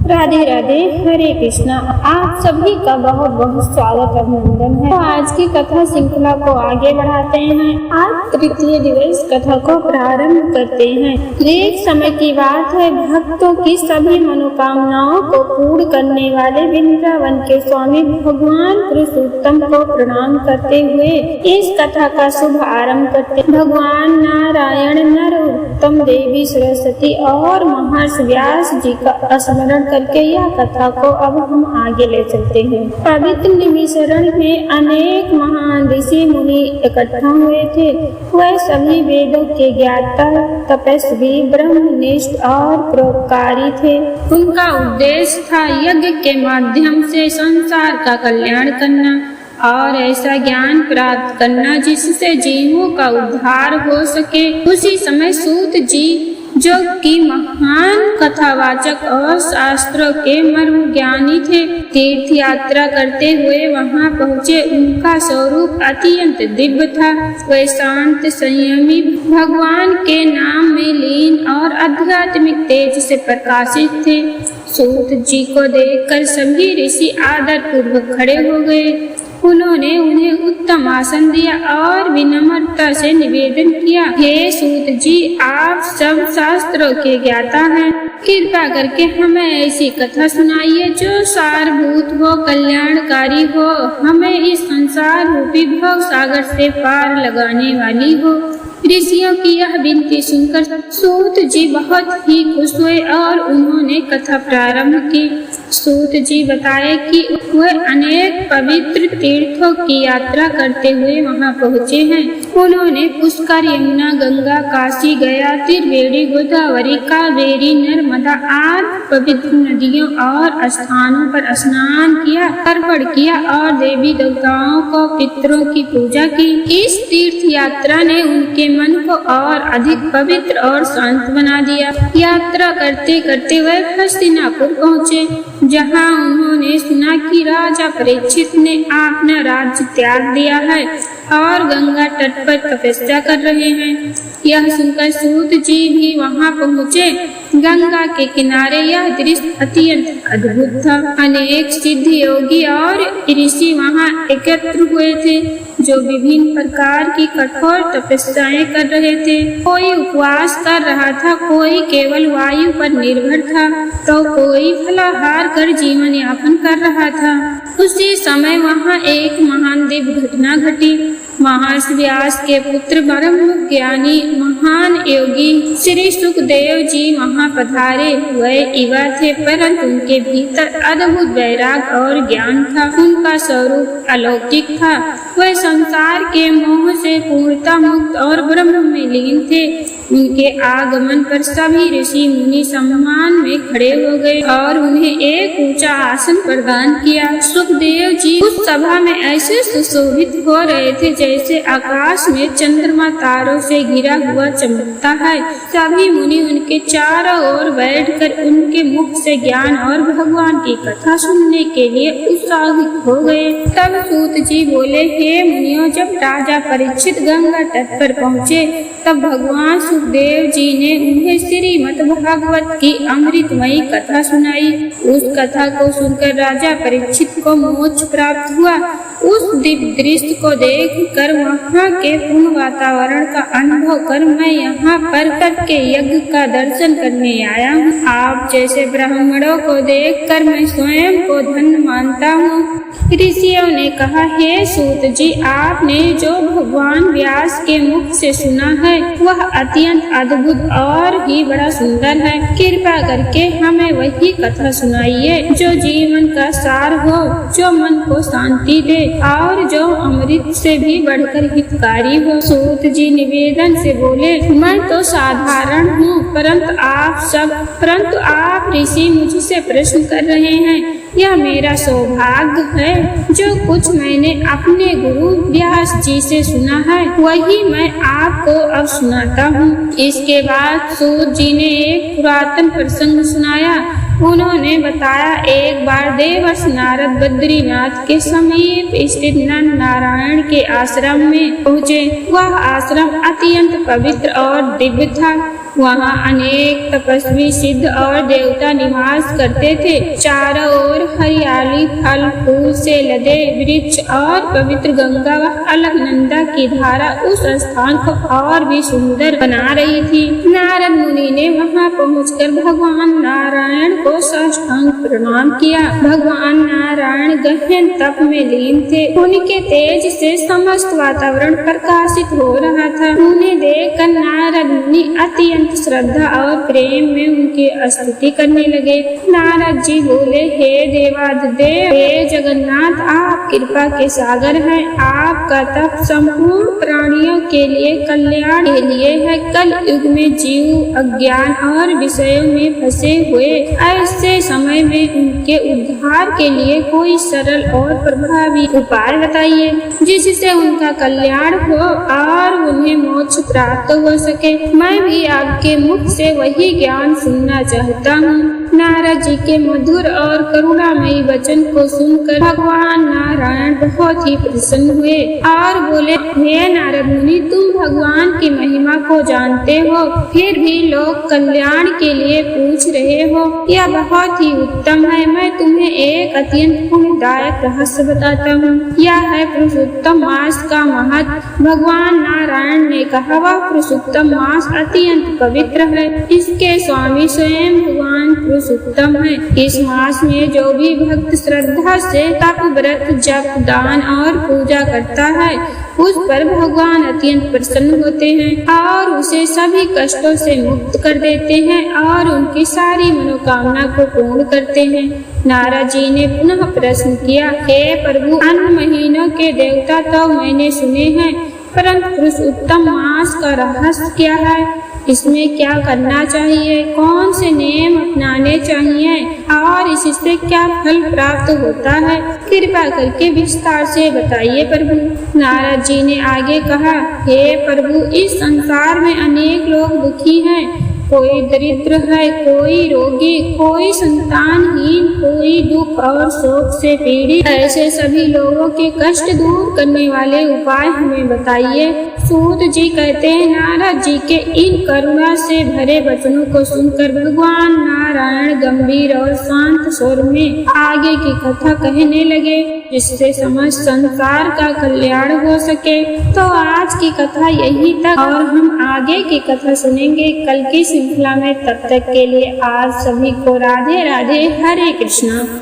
राधे राधे, हरे कृष्णा। आप सभी का बहुत बहुत स्वागत अभिनंदन है। तो आज की कथा श्रृंखला को आगे बढ़ाते हैं। आज तृतीय दिवस कथा को प्रारंभ करते हैं। एक समय की बात है, भक्तों की सभी मनोकामनाओं को पूर्ण करने वाले वृंदावन के स्वामी भगवान पुरुषोत्तम को प्रणाम करते हुए इस कथा का शुभ आरंभ करते। भगवान नारायण, नरोत्तम, देवी सरस्वती और महर्षि व्यास जी का स्मरण करके यह कथा को अब हम आगे ले चलते हैं। पवित्र निमिषरण में अनेक महान ऋषि मुनि इकट्ठा हुए थे। वह सभी वेदों के ज्ञाता, तपस्वी, ब्रह्मनिष्ठ और परोपकारी थे। उनका उद्देश्य था यज्ञ के माध्यम से संसार का कल्याण करना और ऐसा ज्ञान प्राप्त करना जिससे जीवों का उद्धार हो सके। उसी समय सूत जी, जो कि महान कथावाचक और शास्त्रों के मर्म ज्ञानी थे, तीर्थ यात्रा करते हुए वहां पहुँचे। उनका स्वरूप अत्यंत दिव्य था। वे शांत, संयमी, भगवान के नाम में लीन और आध्यात्मिक तेज से प्रकाशित थे। सूत जी को देखकर सभी ऋषि आदर पूर्वक खड़े हो गए। उन्होंने उन्हें उत्तम आसन दिया और विनम्रता से निवेदन किया, हे सूत जी, आप सब शास्त्रों के ज्ञाता हैं। कृपा करके हमें ऐसी कथा सुनाइए जो सारभूत हो, कल्याणकारी हो, हमें इस संसार रूपी भव सागर से पार लगाने वाली हो। ऋषियों की यह विनती सुनकर सूत जी बहुत ही खुश हुए और उन्होंने कथा प्रारंभ की। सूत जी बताए कि वह अनेक पवित्र तीर्थों की यात्रा करते हुए वहां पहुँचे हैं। उन्होंने पुष्कर, यमुना, गंगा, काशी, गया, त्रिवेणी, गोदावरी, कावेरी, नर्मदा आदि पवित्र नदियों और स्थानों पर स्नान किया, तर्पण किया और देवी देवताओं को, पितरों की पूजा की। इस तीर्थ यात्रा ने उनके मन को और अधिक पवित्र और शांत बना दिया। यात्रा करते करते वह हस्तिनापुर पहुँचे, जहाँ उन्होंने सुना कि राजा परीक्षित ने अपना राज्य त्याग दिया है और गंगा तट पर तपस्या कर रहे हैं। यह सुनकर सूत जी भी वहां पहुँचे। गंगा के किनारे यह दृश्य अत्यंत अद्भुत था। अनेक सिद्ध योगी और ऋषि वहां एकत्र हुए थे, जो विभिन्न प्रकार की कठोर तपस्याएं कर रहे थे। कोई उपवास कर रहा था, कोई केवल वायु पर निर्भर था, तो कोई फलाहार कर जीवन यापन कर रहा था। उसी समय वहां एक महान दिव्य घटना घटी। महर्षि व्यास के पुत्र ब्रह्म ज्ञानी महान योगी श्री सुखदेव जी वहां पधारे। वह युवा थे, परंतु उनके भीतर अद्भुत वैराग और ज्ञान था। उनका स्वरूप अलौकिक था। वह संसार के मोह से पूर्णतः मुक्त और ब्रह्म में लीन थे। उनके आगमन पर सभी ऋषि मुनि सम्मान में खड़े हो गए और उन्हें एक ऊंचा आसन प्रदान किया। सुखदेव जी उस सभा में ऐसे सुशोभित हो रहे थे जैसे आकाश में चंद्रमा तारों से घिरा हुआ चमकता है। सभी मुनि उनके चारों ओर बैठकर उनके मुख से ज्ञान और भगवान की कथा सुनने के लिए उत्साहित हो गए। तब सूत जी बोले, हे मुनियों, जब राजा परीक्षित गंगा तट पर पहुँचे तब भगवान सुखदेव जी ने उन्हें श्रीमद् भागवत की अमृतमयी कथा सुनाई। उस कथा को सुनकर राजा परीक्षित को मोक्ष प्राप्त हुआ। उस दिव्य दृश्य को देखकर वहाँ के पूर्ण वातावरण का अनुभव कर मैं यहाँ पर के यज्ञ का दर्शन करने आया हूँ। आप जैसे ब्राह्मणों को देखकर मैं स्वयं को धन्य मानता हूँ। ऋषियों ने कहा, हे सूत जी, आपने जो भगवान व्यास के मुख से सुना है वह अत्यंत अद्भुत और ही बड़ा सुंदर है। कृपा करके हमें वही कथा सुनाइए जो जीवन का सार हो, जो मन को शांति दे और जो अमृत से भी बढ़कर हितकारी हो। सूत जी निवेदन से बोले, मैं तो साधारण हूँ, परंतु आप ऋषि मुझसे प्रश्न कर रहे हैं। यह मेरा सौभाग्य है। जो कुछ मैंने अपने गुरु व्यास जी से सुना है वही मैं आपको अब सुनाता हूँ। इसके बाद सूत जी ने एक पुरातन प्रसंग सुनाया। उन्होंने बताया, एक बार देवर्ष नारद बद्रीनाथ के समीप स्थित नर नारायण के आश्रम में पहुँचे। वह आश्रम अत्यंत पवित्र और दिव्य था। वहाँ अनेक तपस्वी, सिद्ध और देवता निवास करते थे। चारों ओर हरियाली, फल फूल से लदे वृक्ष और पवित्र गंगा व अलकनंदा की धारा उस स्थान को और भी सुंदर बना रही थी। नारद मुनि ने वहाँ पहुंचकर भगवान नारायण को साष्टांग प्रणाम किया। भगवान नारायण गहन तप में लीन थे। उनके तेज से समस्त वातावरण प्रकाशित हो रहा था। उन्हें देखकर नारद मुनि अत्यंत श्रद्धा और प्रेम में उनकी स्तुति करने लगे। नारद जी बोले, हे देवाधिदेव, हे जगन्नाथ, आप कृपा के सागर हैं। आपका तप संपूर्ण प्राणियों के लिए कल्याण के लिए है। कल युग में जीव अज्ञान और विषयों में फंसे हुए ऐसे समय में उनके उद्धार के लिए कोई सरल और प्रभावी उपाय बताइए, जिससे उनका कल्याण हो और उन्हें मोक्ष प्राप्त हो सके। मैं भी आपके मुख से वही ज्ञान सुनना चाहता हूँ। नारद जी के मधुर और करुणामयी वचन को सुनकर भगवान नारायण बहुत ही प्रसन्न हुए और बोले, हे नारद मुनि, तुम भगवान की महिमा को जानते हो, फिर भी लोक कल्याण के लिए पूछ रहे हो। यह बहुत ही उत्तम है। मैं तुम्हें एक अत्यंत पुण्यदायक रहस्य बताता हूँ। यह है पुरुषोत्तम मास का महत्व। भगवान नारायण ने कहा, वह पुरुषोत्तम मास अत्यंत पवित्र है। इसके स्वामी स्वयं भगवान पुरुषोत्तम है। इस मास में जो भी भक्त श्रद्धा से तप, व्रत, जप, दान और पूजा करता है, उस पर भगवान अत्यंत प्रसन्न होते हैं और उसे सभी कष्टों से मुक्त कर देते हैं और उनकी सारी मनोकामना को पूर्ण करते हैं। नारद जी ने पुनः प्रश्न किया, हे प्रभु, अन्य महीनों के देवता तो मैंने सुने हैं, परंतु पुरुषोत्तम मास का रहस्य क्या है? इसमें क्या करना चाहिए? कौन से नियम अपनाने चाहिए और इससे क्या फल प्राप्त होता है? कृपा करके विस्तार से बताइए प्रभु। नारद जी ने आगे कहा, हे प्रभु, इस संसार में अनेक लोग दुखी हैं। कोई दरिद्र है, कोई रोगी, कोई संतानहीन, कोई दुख और शोक से पीड़ित। ऐसे सभी लोगों के कष्ट दूर करने वाले उपाय हमें बताइए। सूत जी कहते हैं, नारद जी के इन करुणा से भरे वचनों को सुनकर भगवान नारायण गंभीर और शांत स्वर में आगे की कथा कहने लगे, जिससे समस्त संसार का कल्याण हो सके। तो आज की कथा यही तक और हम आगे की कथा सुनेंगे कल की श्रृंखला में। तब तक के लिए आज सभी को राधे राधे, हरे कृष्णा।